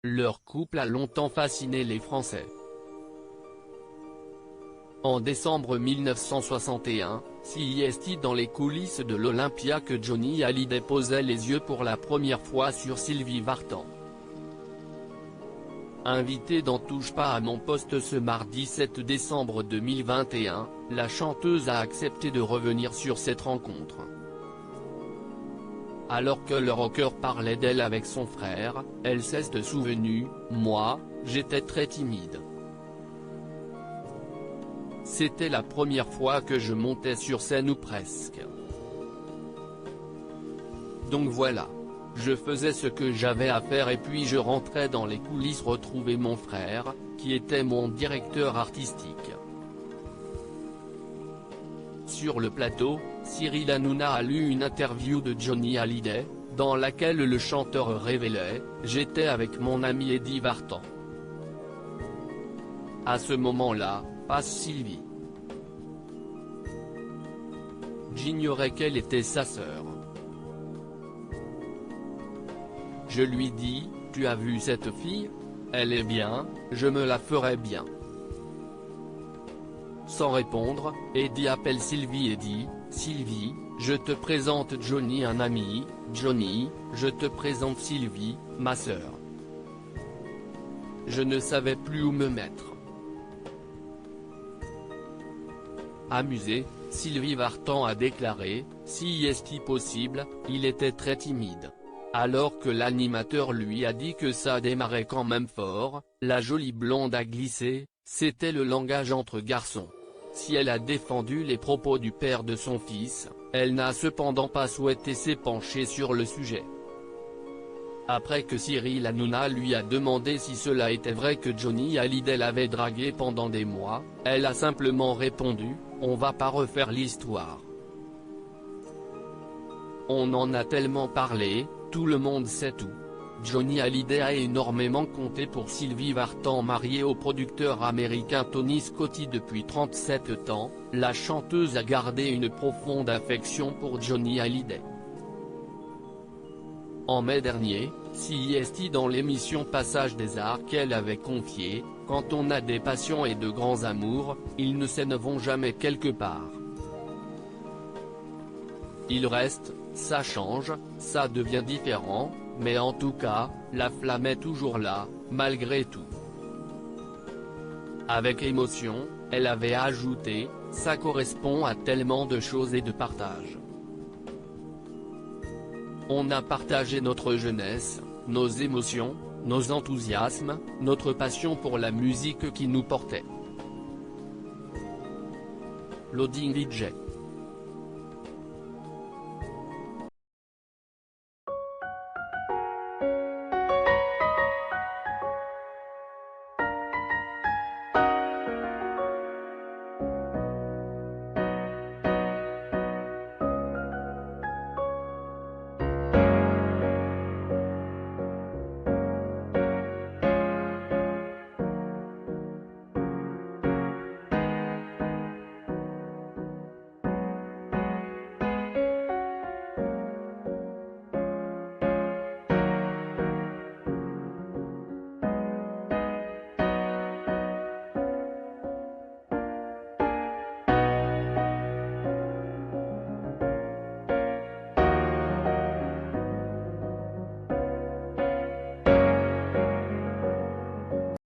Leur couple a longtemps fasciné les Français. En décembre 1961, CIST dans les coulisses de l'Olympia que Johnny Hallyday posait les yeux pour la première fois sur Sylvie Vartan. Invitée dans Touche pas à mon poste ce mardi 7 décembre 2021, la chanteuse a accepté de revenir sur cette rencontre. Alors que le rocker parlait d'elle avec son frère, elle s'est souvenue « Moi, j'étais très timide. C'était la première fois que je montais sur scène ou presque. Donc voilà. Je faisais ce que j'avais à faire et puis je rentrais dans les coulisses retrouver mon frère, qui était mon directeur artistique. » Sur le plateau, Cyril Hanouna a lu une interview de Johnny Hallyday, dans laquelle le chanteur révélait « J'étais avec mon ami Eddie Vartan. À ce moment-là, passe Sylvie. J'ignorais qu'elle était sa sœur. Je lui dis, tu as vu cette fille? Elle est bien, je me la ferai bien. » Sans répondre, Eddie appelle Sylvie et dit, « Sylvie, je te présente Johnny un ami, Johnny, je te présente Sylvie, ma sœur. » Je ne savais plus où me mettre. Amusée, Sylvie Vartan a déclaré, « Si est-il possible, il était très timide. » Alors que l'animateur lui a dit que ça démarrait quand même fort, la jolie blonde a glissé, c'était le langage entre garçons. Si elle a défendu les propos du père de son fils, elle n'a cependant pas souhaité s'épancher sur le sujet. Après que Cyril Hanouna lui a demandé si cela était vrai que Johnny Hallyday l'avait dragué pendant des mois, elle a simplement répondu, « On va pas refaire l'histoire. On en a tellement parlé, tout le monde sait tout. » Johnny Hallyday a énormément compté pour Sylvie Vartan. Mariée au producteur américain Tony Scotti depuis 37 ans, la chanteuse a gardé une profonde affection pour Johnny Hallyday. En mai dernier, CIST dans l'émission Passage des Arts qu'elle avait confié, « Quand on a des passions et de grands amours, ils ne s'en vont jamais quelque part. Ils restent, ça change, ça devient différent, mais en tout cas, la flamme est toujours là, malgré tout. » Avec émotion, elle avait ajouté, « Ça correspond à tellement de choses et de partage. On a partagé notre jeunesse, nos émotions, nos enthousiasmes, notre passion pour la musique qui nous portait. » Loading DJ.